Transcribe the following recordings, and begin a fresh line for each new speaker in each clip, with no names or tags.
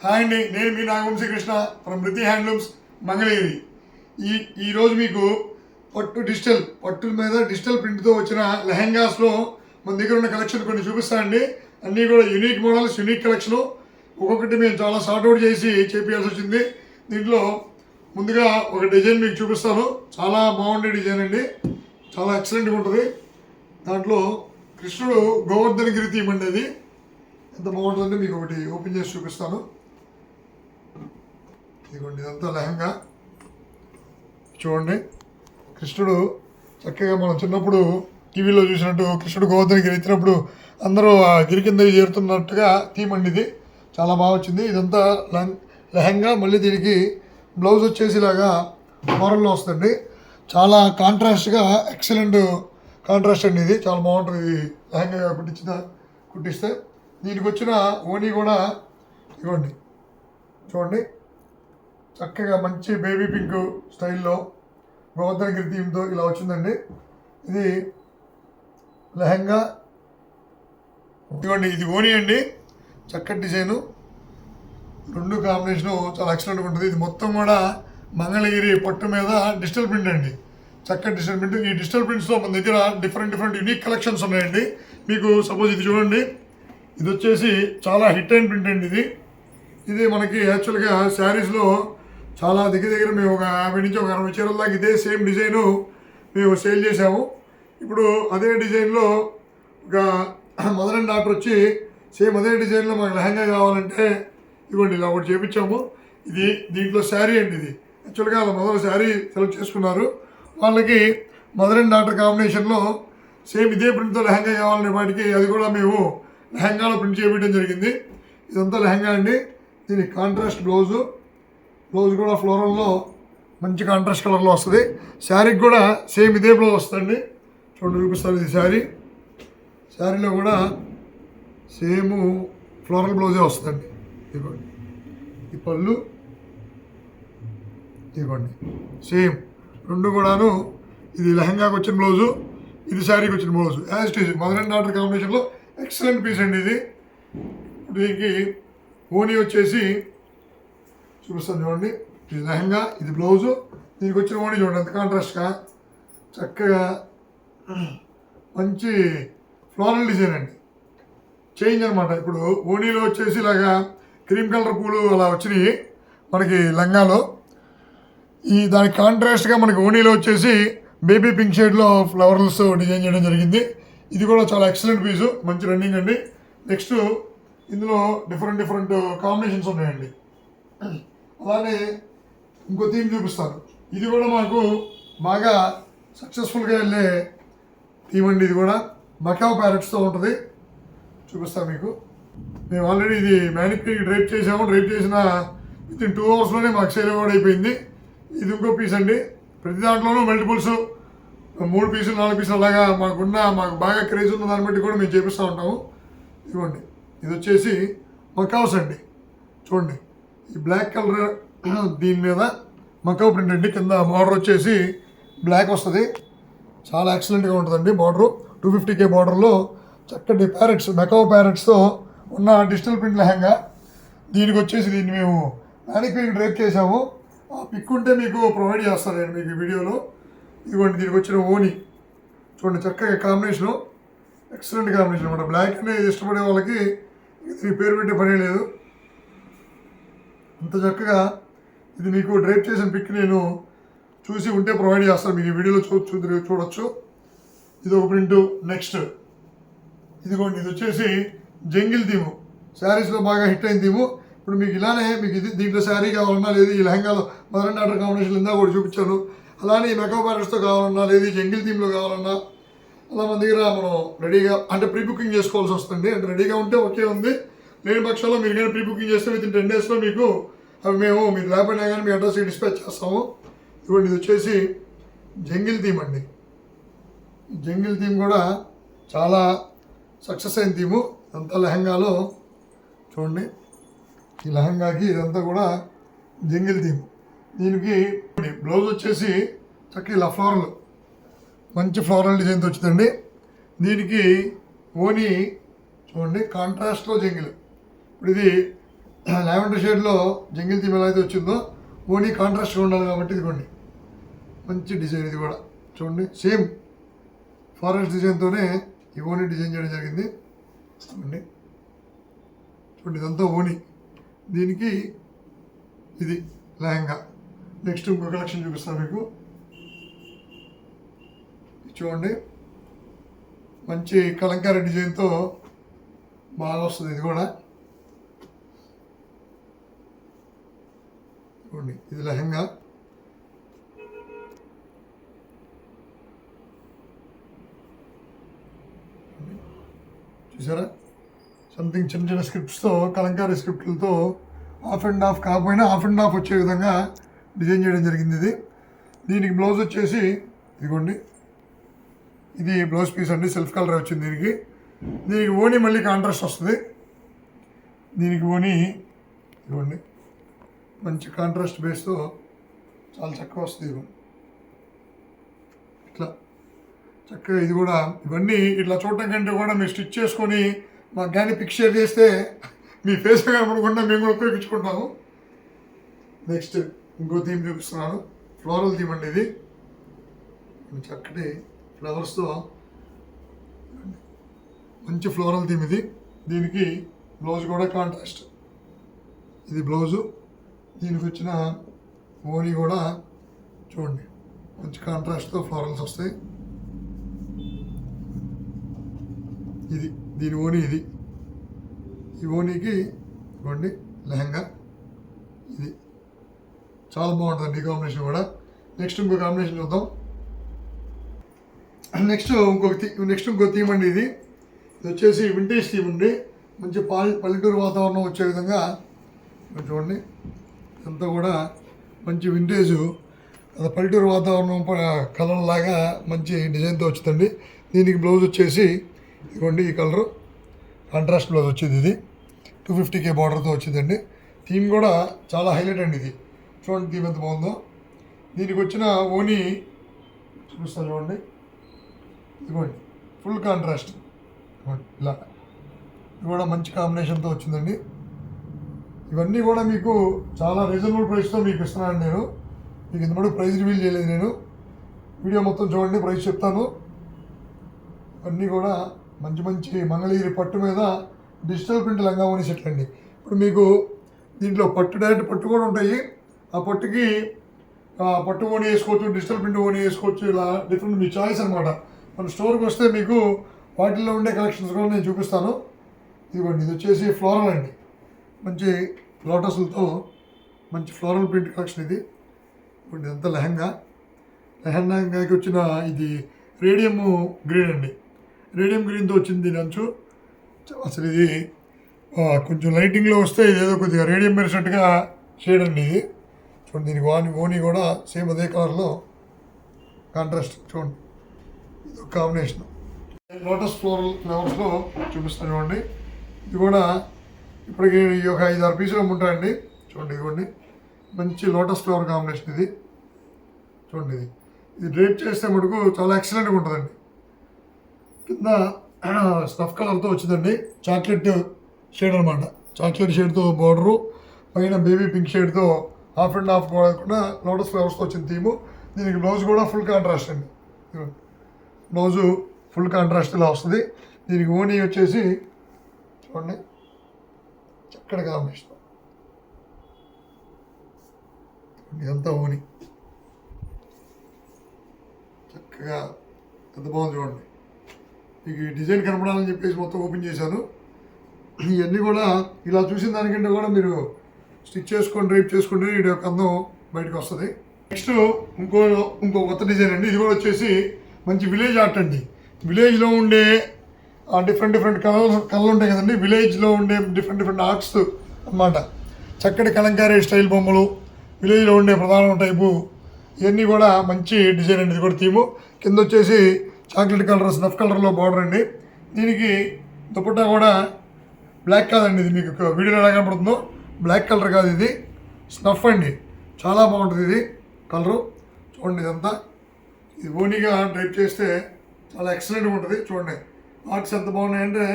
Hi అండి, నేను మీ Nagavamsi Krishna from Riti handlooms Mangalagiri. ఈరోజు మీకు పట్టుల మీద డిజిటల్ ప్రింట్తో వచ్చిన లెహెంగాస్లో మన దగ్గర ఉన్న కలెక్షన్ కొన్ని చూపిస్తానండి. అన్నీ కూడా యూనిక్ మోడల్స్, యూనిక్ కలెక్షను. ఒక్కొక్కటి మేము చాలా సార్ట్అవుట్ చేసి చేపించాల్సి వచ్చింది. దీంట్లో ముందుగా ఒక డిజైన్ మీకు చూపిస్తాను. చాలా బాగుండే డిజైన్ అండి, చాలా ఎక్సలెంట్గా ఉంటుంది. దాంట్లో కృష్ణుడు గోవర్ధనగిరి థీమ్ అండి. అది ఎంత బాగుంటుందంటే మీకు ఒకటి ఓపెన్ చేసి చూపిస్తాను. ఇదిగోండి, ఇదంతా లెహంగా చూడండి. కృష్ణుడు చక్కగా మనం చిన్నప్పుడు టీవీలో చూసినట్టు కృష్ణుడు గోవర్ధనగిరి ఎత్తినప్పుడు అందరూ ఆ గిరి కింద చేరుతున్నట్టుగా థీమ్ అండి. ఇది చాలా బాగా వచ్చింది. ఇదంతా లెహంగా, మళ్ళీ దీనికి బ్లౌజ్ వచ్చేసి ఇలాగా మోడల్లో వస్తుంది. చాలా కాంట్రాస్ట్గా ఎక్సలెంట్ కాంట్రాస్ట్ అండి. ఇది చాలా బాగుంటుంది. ఇది లెహంగా కుట్టిస్తే దీనికి వచ్చిన ఓనీ కూడా ఇవ్వండి చూడండి. చక్కగా మంచి బేబీ పింక్ స్టైల్లో గోవర్ధనగిరి థీమ్తో ఇలా వచ్చిందండి. ఇది లెహంగా ఇదిగోండి, ఇది ఓనీ అండి. చక్కటి డిజైను, రెండు కాంబినేషను చాలా ఎక్సలెంట్గా ఉంటుంది. ఇది మొత్తం కూడా మంగళగిరి పట్టు మీద డిజిటల్ ప్రింట్ అండి. చక్కటి డిజిటల్ ప్రింట్. ఈ డిజిటల్ ప్రింట్స్లో మన దగ్గర డిఫరెంట్ యూనిక్ కలెక్షన్స్ ఉన్నాయండి. మీకు సపోజ్ ఇది చూడండి, ఇది వచ్చేసి చాలా హిట్ అండ్ ప్రింట్ అండి. ఇది మనకి యాక్చువల్గా శారీస్లో చాలా దగ్గర మేము ఒక 50 నుంచి ఒక 60 చీరల దాకా ఇదే సేమ్ డిజైను మేము సేల్ చేసాము. ఇప్పుడు అదే డిజైన్లో ఒక మదర్ అండ్ డాటర్ వచ్చి సేమ్ అదే డిజైన్లో మాకు లెహంగా కావాలంటే ఇవ్వండి ఇలా ఒకటి చేపించాము. ఇది దీంట్లో శారీ అండి. ఇది యాక్చువల్గా వాళ్ళ మదర్ శారీ సెలెక్ట్ చేసుకున్నారు. వాళ్ళకి మదర్ అండ్ డాటర్ కాంబినేషన్లో సేమ్ ఇదే ప్రింట్తో లెహంగా కావాలనే వాటికి అది కూడా మేము లెహంగాలో ప్రింట్ చేయించడం జరిగింది. ఇదంతా లెహంగా అండి. దీనికి కాంట్రాస్ట్ బ్లౌజ్ కూడా ఫ్లోరల్లో మంచి కాంట్రాస్ట్ కలర్లో వస్తుంది. శారీకి కూడా సేమ్ ఇదే బ్లౌజ్ వస్తుందండి. చూడండి, చూపిస్తారు. ఇది శారీలో కూడా సేమ్ ఫ్లోరల్ బ్లౌజే వస్తుందండి. ఇదిగోండి, ఈ పళ్ళు ఇదిగోండి సేమ్ రెండు కూడాను. ఇది లెహంగాకి వచ్చిన బ్లౌజు, ఇది శారీకి వచ్చిన blouse as it is mother and daughter కాంబినేషన్లో ఎక్సలెంట్ పీస్ అండి. ఇది దీనికి ఓనీ వచ్చేసి చూపిస్తాను చూడండి. ఇది లెహంగా, ఇది బ్లౌజు, దీనికి వచ్చిన ఓనీ చూడండి ఎంత కాంట్రాస్ట్గా చక్కగా మంచి ఫ్లోరల్ డిజైన్ అండి. చేంజ్ అనమాట. ఇప్పుడు ఓనీలో వచ్చేసి ఇలాగా క్రీమ్ కలర్ పూలు అలా వచ్చినాయి మనకి లంగాలో. దానికి కాంట్రాస్ట్గా మనకి ఓనీలో వచ్చేసి బేబీ పింక్ షేడ్లో ఫ్లవర్స్ డిజైన్ చేయడం జరిగింది. ఇది కూడా చాలా ఎక్సలెంట్ పీసు, మంచి రన్నింగ్ అండి. నెక్స్ట్ ఇందులో డిఫరెంట్ కాంబినేషన్స్ ఉన్నాయండి. అలానే ఇంకో థీమ్ చూపిస్తాను. ఇది కూడా మాకు బాగా సక్సెస్ఫుల్గా వెళ్ళే థీమ్ అండి. ఇది కూడా మకావ్ ప్యారెట్స్తో ఉంటుంది. చూపిస్తాను మీకు. మేము ఆల్రెడీ ఇది మ్యానిక్యూర్కి డ్రైప్ చేసాము. డ్రైప్ చేసిన వితిన్ 2 అవర్స్లోనే మాకు సేల్ కూడా అయిపోయింది. ఇది ఇంకో పీస్ అండి. ప్రతి దాంట్లోనూ మల్టిపుల్స్ 3 పీసులు 4 పీసులు అలాగా మాకు బాగా క్రేజ్ ఉన్న దాన్ని బట్టి కూడా మేము చేపిస్తూ ఉంటాము. ఇదిగోండి, ఇది వచ్చేసి మకావ్స్ అండి. చూడండి, ఈ బ్లాక్ కలర్ దీని మీద మకావ్ ప్రింట్ అండి. కింద బార్డర్ వచ్చేసి బ్లాక్ వస్తుంది. చాలా ఎక్సలెంట్గా ఉంటుందండి. బార్డరు 250K బార్డర్లో చక్కటి ప్యారెట్స్, మకావ్ ప్యారెట్స్తో ఉన్న డిజిటల్ ప్రింట్ లెహంగా. దీనికి వచ్చేసి దీన్ని మేము మ్యానిక్యూర్కి డ్రైప్ చేసాము. ఆ పిక్ ఉంటే మీకు ప్రొవైడ్ చేస్తాను నేను మీకు వీడియోలో. ఇదిగోండి, దీనికి వచ్చిన ఓనీ చూడండి, చక్కగా కాంబినేషను, ఎక్సలెంట్ కాంబినేషన్ అనమాట. బ్లాక్ అనేది ఇష్టపడే వాళ్ళకి దీనికి పేరు పెట్టే పని లేదు. అంత చక్కగా ఇది మీకు డ్రైప్ చేసిన పిక్ నేను చూసి ఉంటే ప్రొవైడ్ చేస్తాను మీకు ఈ వీడియోలో చూడొచ్చు. ఇది ఒక ప్రింటు. నెక్స్ట్ ఇదిగోండి, ఇది వచ్చేసి జంగిల్ థీము. శారీస్లో బాగా హిట్ అయిన థీము. ఇప్పుడు మీకు ఇలానే మీకు దీంట్లో శారీ కావాలన్నా లేదు, ఈ లెహంగాలో మదర్ అండ్ డాటర్ కాంబినేషన్ ఇందా కూడా చూపించాను. అలానే ఈ మెకప్ ప్యారెట్స్తో కావాలన్నా లేదు, జంగిల్ థీమ్లో కావాలన్నా అలా మన దగ్గర మనం రెడీగా అంటే ప్రీ బుకింగ్ చేసుకోవాల్సి వస్తుంది. అంటే రెడీగా ఉంటే ఓకే ఉంది. లేని పక్షంలో మీరు కానీ ప్రీ బుకింగ్ చేస్తే విత్ ఇన్ 10 డేస్లో మీకు అవి మేము మీరు లేకపోయినా కానీ మీ అడ్రస్కి డిస్పాచ్ చేస్తాము. ఇవ్వండి, ఇది వచ్చేసి జంగిల్ థీమ్ అండి. జంగిల్ థీమ్ కూడా చాలా సక్సెస్ అయిన థీము. ఇదంతా లెహంగాలో చూడండి, ఈ లెహంగాకి ఇదంతా కూడా జంగిల్ థీమ్. దీనికి బ్లౌజ్ వచ్చేసి చక్కగా ఇలా ఫ్లోరల్ మంచి ఫ్లోరల్ డిజైన్తో వచ్చిందండి. దీనికి ఓనీ చూడండి కాంట్రాస్ట్లో జంగిల్. ఇప్పుడు ఇది లావెండర్ షేడ్లో జంగిల్ థీమ్ ఎలా అయితే వచ్చిందో ఓనీ కాంట్రాస్ట్గా ఉండాలి కాబట్టి ఇదిగోండి మంచి డిజైన్. ఇది కూడా చూడండి సేమ్ ఫారెస్ట్ డిజైన్తోనే ఈ ఓనీ డిజైన్ చేయడం జరిగింది. చూడండి చూడండి ఇదంతా ఓనీ. దీనికి ఇది లెహంగా. నెక్స్ట్ ఇంకో కలెక్షన్ చూపిస్తాను మీకు. చూడండి మంచి కలంకారీ డిజైన్తో బాగా వస్తుంది. ఇది కూడా చూడండి ఇది లెహంగా. చూసారా సంథింగ్ చిన్న చిన్న స్క్రిప్ట్స్తో కలంకారీ స్క్రిప్ట్లతో హాఫ్ అండ్ హాఫ్ కాకపోయినా హాఫ్ అండ్ హాఫ్ వచ్చే విధంగా డిజైన్ చేయడం జరిగింది. ఇది దీనికి బ్లౌజ్ వచ్చేసి ఇదిగోండి ఇది బ్లౌజ్ పీస్ అండి. సెల్ఫ్ కలర్ వచ్చింది దీనికి. దీనికి ఓనీ మళ్ళీ కాంట్రాస్ట్ వస్తుంది. దీనికి ఓనీ ఇదిగోండి మంచి కాంట్రాస్ట్ బేస్తో చాలా చక్కగా వస్తుంది. ఇట్లా చక్కగా ఇది కూడా ఇవన్నీ ఇట్లా చూడటం కంటే కూడా మీరు స్టిచ్ చేసుకొని మాకు కానీ పిక్ షేర్ చేస్తే మీ ఫేస్ కనపడకుండా మేము కూడా ఉపయోగించుకుంటాము. నెక్స్ట్ ఇంకో థీమ్ చూపిస్తున్నాను. ఫ్లోరల్ థీమ్ అండి. ఇది చక్కటి ఫ్లవర్స్తో మంచి ఫ్లోరల్ థీమ్ ఇది. దీనికి బ్లౌజ్ కూడా కాంట్రాస్ట్. ఇది బ్లౌజు. దీనికి వచ్చిన ఓనీ కూడా చూడండి మంచి కాంట్రాస్ట్తో ఫ్లోరల్స్ వస్తాయి. ఇది దీని ఓనీ. ఇది ఈ ఓనీకి ఇవ్వండి లెహంగా. ఇది చాలా బాగుంటుందండి ఈ కాంబినేషన్ కూడా. నెక్స్ట్ ఇంకో కాంబినేషన్ చూద్దాం. నెక్స్ట్ ఇంకో థీమ్ అండి. ఇది వచ్చేసి వింటేజ్ థీమ్ అండి. మంచి పల్లెటూరు వాతావరణం వచ్చే విధంగా చూడండి అంతా కూడా మంచి వింటేజ్ పల్లెటూరు వాతావరణం కలర్ లాగా మంచి డిజైన్తో వచ్చిందండి. దీనికి బ్లౌజ్ వచ్చేసి ఇదిగోండి ఈ కలరు కాంట్రాస్ట్ బ్లౌజ్ వచ్చింది. ఇది 250K బార్డర్తో వచ్చిందండి. థీమ్ కూడా చాలా హైలైట్ అండి. ఇది చూడండి థీమ్ ఎంత బాగుందో. దీనికి వచ్చిన ఓనీ చూపిస్తాను చూడండి. ఇదిగోండి ఫుల్ కాంట్రాస్ట్ ఇలా. ఇది కూడా మంచి కాంబినేషన్తో వచ్చిందండి. ఇవన్నీ కూడా మీకు చాలా రీజనబుల్ ప్రైస్తో మీకు ఇస్తున్నాను నేను. మీకు ఇంతవరకు ప్రైస్ రివీల్ చేయలేదు నేను. వీడియో మొత్తం చూడండి ప్రైస్ చెప్తాను. ఇవన్నీ కూడా మంచి మంచి మంగళగిరి పట్టు మీద డిజిటల్ ప్రింట్ లంగా ఓనీ సెట్లు అండి. ఇప్పుడు మీకు దీంట్లో పట్టు డైరెక్ట్ పట్టు కూడా ఉంటాయి. ఆ పట్టుకి పట్టు ఓనీ వేసుకోవచ్చు, డిజిటల్ ప్రింట్ ఓనీ వేసుకోవచ్చు. ఇలా డిఫరెంట్ మీ చాయిస్ అనమాట. మన స్టోర్కి వస్తే మీకు వాటిల్లో ఉండే కలెక్షన్స్ కూడా నేను చూపిస్తాను. ఇదిగోండి ఇది వచ్చేసి ఫ్లోరల్ అండి. మంచి లోటస్లతో మంచి ఫ్లోరల్ ప్రింట్ కలెక్షన్ ఇది. ఇప్పుడు ఇదంతా లెహంగాకి వచ్చిన ఇది రేడియం గ్రీన్ అండి. రేడియం గ్రీన్తో వచ్చింది దీని అంచు. అసలు ఇది కొంచెం లైటింగ్లో వస్తే ఇదేదో కొద్దిగా రేడియం మెరిసినట్టుగా షేడ్ అండి ఇది. చూడండి దీనికి ఓనీ కూడా సేమ్ అదే కలర్లో కాంట్రాస్ట్. చూడండి ఇది ఒక కాంబినేషన్. లోటస్ ఫ్లవర్స్లో చూపిస్తాను చూడండి. ఇది కూడా ఇప్పటికి ఒక 5-6 పీసులు ఉంటాయండి. చూడండి ఇదిగోండి మంచి లోటస్ ఫ్లవర్ కాంబినేషన్ ఇది. చూడండి ఇది డ్రేప్ చేస్తే మటుకు చాలా ఎక్సలెంట్గా ఉంటుందండి. కింద స్టఫ్ కలర్తో వచ్చిందండి. చాక్లెట్ షేడ్ అనమాట. చాక్లెట్ షేడ్తో బార్డరు, పైన బేబీ పింక్ షేడ్తో హాఫ్ అండ్ హాఫ్ కూడా లోటస్ ఫ్లవర్స్తో వచ్చిన థీము. దీనికి బ్లౌజ్ కూడా ఫుల్ కాంట్రాస్ట్ అండి. బ్లౌజు ఫుల్ కాంట్రాస్ట్ ఇలా వస్తుంది. దీనికి ఓనీ వచ్చేసి చూడండి చక్కటి కాంబినేషన్. ఇదంతా ఓనీ చక్కగా ఎంత బాగుంది చూడండి. మీకు ఈ డిజైన్ కనపడాలని చెప్పేసి మొత్తం ఓపెన్ చేశాను. ఇవన్నీ కూడా ఇలా చూసిన దానికంటే కూడా మీరు స్టిచ్ చేసుకొని డ్రైప్ చేసుకుంటే వీడి యొక్క అందం బయటకు వస్తుంది. నెక్స్ట్ ఇంకో కొత్త డిజైన్ అండి. ఇది కూడా వచ్చేసి మంచి విలేజ్ ఆర్ట్ అండి. విలేజ్లో ఉండే డిఫరెంట్ కలర్లు ఉంటాయి కదండి. విలేజ్లో ఉండే డిఫరెంట్ ఆర్ట్స్ అన్నమాట. చక్కటి కలంకారీ స్టైల్ బొమ్మలు, విలేజ్లో ఉండే ప్రధాన టైపు ఇవన్నీ కూడా మంచి డిజైన్ అండి. ఇది కూడా థీము. కింద వచ్చేసి చాక్లెట్ కలర్ స్నఫ్ కలర్లో బార్డర్ అండి. దీనికి దుపట్టా కూడా బ్లాక్ కాదండి. ఇది మీకు వీడియోలో ఎలా కనపడుతుందో బ్లాక్ కలర్ కాదు, ఇది స్నఫ్ అండి. చాలా బాగుంటుంది ఇది కలరు. చూడండి ఇదంతా ఇది ఓనీగా డ్రైప్ చేస్తే చాలా ఎక్సలెంట్గా ఉంటుంది. చూడండి ఆర్ట్స్ ఎంత బాగున్నాయంటే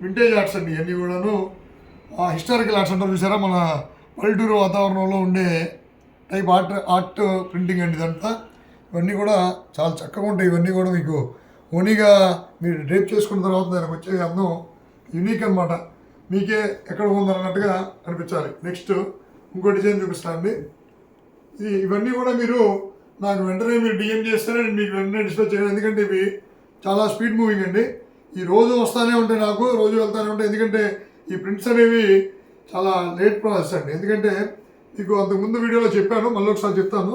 వింటేజ్ ఆర్ట్స్ అండి. ఇవన్నీ కూడాను హిస్టారికల్ ఆర్ట్స్ అంటారు చూసారా, మన పల్లెటూరు వాతావరణంలో ఉండే టైప్ ఆర్ట్ ప్రింటింగ్ అండి ఇదంతా. ఇవన్నీ కూడా చాలా చక్కగా ఉంటాయి. ఇవన్నీ కూడా మీకు ఓనీగా మీరు డ్రేప్ చేసుకున్న తర్వాత దానికి వచ్చే అందం యూనిక్ అనమాట. మీకే ఎక్కడ ఉందన్నట్టుగా అనిపించాలి. నెక్స్ట్ ఇంకో డిజైన్ చూపిస్తాను అండి. ఇవన్నీ కూడా మీరు నాకు వెంటనే మీరు డిఎం చేస్తేనే నేను మీకు వెంటనే డిస్ప్లే చేయను, ఎందుకంటే ఇవి చాలా స్పీడ్ మూవింగ్ అండి. ఈ రోజు వస్తూనే ఉంటాయి, నాకు రోజు వెళ్తూనే ఉంటాయి. ఎందుకంటే ఈ ప్రింట్స్ అనేవి చాలా లేట్ ప్రాసెస్ అండి. ఎందుకంటే మీకు అంతకుముందు వీడియోలో చెప్పాను, మళ్ళీ ఒకసారి చెప్తాను.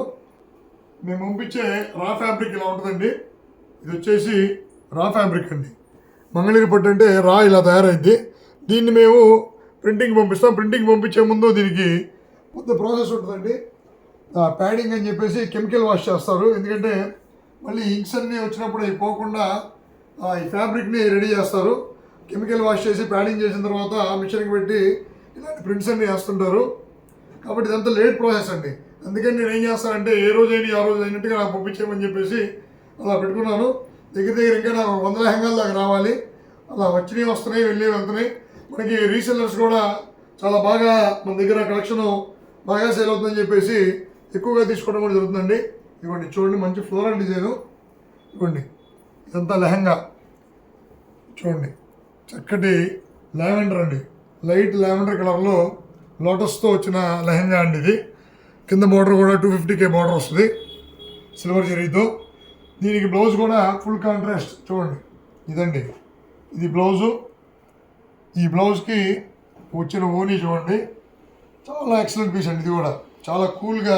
మేము పంపించే రా ఫ్యాబ్రిక్ ఇలా ఉంటుందండి. ఇది వచ్చేసి రా ఫ్యాబ్రిక్ అండి. మంగళగిరి పట్టు అంటే రా ఇలా తయారైద్ది. దీన్ని మేము ప్రింటింగ్ పంపిస్తాం. ప్రింటింగ్ పంపించే ముందు దీనికి కొత్త ప్రాసెస్ ఉంటుందండి. ప్యాడింగ్ అని చెప్పేసి కెమికల్ వాష్ చేస్తారు. ఎందుకంటే మళ్ళీ ఇంక్స్ అన్నీ వచ్చినప్పుడు అవి పోకుండా ఈ ఫ్యాబ్రిక్ని రెడీ చేస్తారు. కెమికల్ వాష్ చేసి ప్యాడింగ్ చేసిన తర్వాత మిషన్కి పెట్టి ఇలాంటి ప్రింట్స్ అన్నీ వేస్తుంటారు. కాబట్టి ఇదంతా లేట్ ప్రాసెస్ అండి. అందుకని నేను ఏం చేస్తానంటే ఏ రోజు అయినా ఆ రోజు అయినట్టుగా నాకు పంపించేయమని చెప్పేసి అలా పెట్టుకున్నాను. దగ్గర ఇంకా నాకు 100 లెహంగాల దాకా రావాలి. అలా వచ్చినవి వస్తున్నాయి, వెళ్తున్నాయి. మనకి రీసెల్లర్స్ కూడా చాలా బాగా మన దగ్గర కలెక్షన్ బాగా సేల్ అవుతుందని చెప్పేసి ఎక్కువగా తీసుకోవడం కూడా జరుగుతుందండి. ఇవ్వండి చూడండి, మంచి ఫ్లోరల్ డిజైను. ఇవ్వండి ఇదంతా లెహంగా చూడండి, చక్కటి లావెండర్ అండి, లైట్ లావెండర్ కలర్లో లోటస్తో వచ్చిన లెహంగా అండి ఇది. కింద బోర్డర్ కూడా 250K బోర్డర్ వస్తుంది సిల్వర్ జరీతో. దీనికి బ్లౌజ్ కూడా ఫుల్ కాంట్రాస్ట్ చూడండి, ఇదండి ఇది బ్లౌజు. ఈ బ్లౌజ్కి వచ్చిన ఓనీ చూడండి, చాలా ఎక్సలెంట్ పీస్ అండి. ఇది కూడా చాలా కూల్గా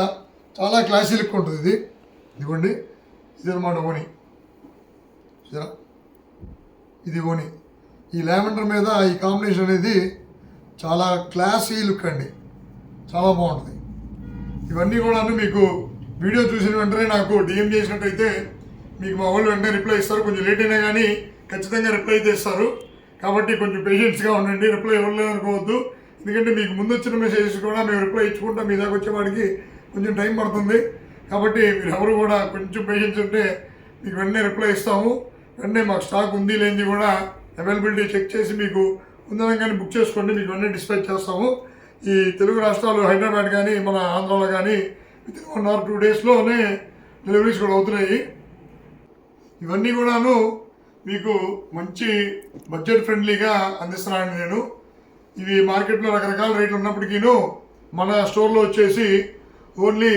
చాలా క్లాసీ లుక్ ఉంటుంది ఇది. ఇదిగోండి ఇది అనమాట ఓనీ, ఇది ఓనీ. ఈ లావెండర్ మీద ఈ కాంబినేషన్ అనేది చాలా క్లాసీ లుక్ అండి, చాలా బాగుంటుంది. ఇవన్నీ కూడా మీకు వీడియో చూసిన వెంటనే నాకు డిఎం చేసినట్టయితే మీకు మా వాళ్ళు వెంటనే రిప్లై ఇస్తారు. కొంచెం లేట్ అయినా కానీ ఖచ్చితంగా రిప్లై అయితే ఇస్తారు. కాబట్టి కొంచెం పేషెన్స్గా ఉండండి, రిప్లై ఇవ్వలేదు అనుకోవద్దు. ఎందుకంటే మీకు ముందు వచ్చిన మెసేజెస్ కూడా మేము రిప్లై ఇచ్చుకుంటాం, మీ దాకా వచ్చేవాడికి కొంచెం టైం పడుతుంది. కాబట్టి మీరు ఎవరు కూడా కొంచెం పేషెన్స్ ఉంటే మీకు వెంటనే రిప్లై ఇస్తాము. వెంటనే మాకు స్టాక్ ఉంది లేనిది కూడా అవైలబిలిటీ చెక్ చేసి మీకు ఉందనగానే బుక్ చేసుకోండి, మీకు వెంటనే డిస్పాచ్ చేస్తాము. ఈ తెలుగు రాష్ట్రాలు హైదరాబాద్ కానీ మన ఆంధ్రాలో కానీ విత్ 1 or 2 డేస్లోనే డెలివరీస్ కూడా అవుతున్నాయి. ఇవన్నీ కూడాను మీకు మంచి బడ్జెట్ ఫ్రెండ్లీగా అందిస్తున్నాను నేను. ఇవి మార్కెట్లో రకరకాల రేట్లు ఉన్నప్పటికీను మన స్టోర్లో వచ్చేసి ఓన్లీ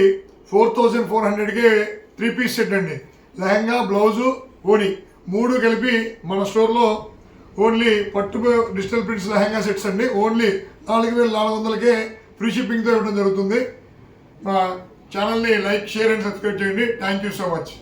4400కే 3 పీస్ సెట్ అండి. లెహంగా, బ్లౌజు, ఓనీ 3 కలిపి మన స్టోర్లో ఓన్లీ పట్టు డిజిటల్ ప్రింట్స్ లెహంగా సెట్స్ అండి. ఓన్లీ 4400కే ఫ్రీ షిప్పింగ్తో ఇవ్వడం జరుగుతుంది. మా ఛానల్ని లైక్, షేర్ అండ్ సబ్స్క్రైబ్ చేయండి. Thank you so much.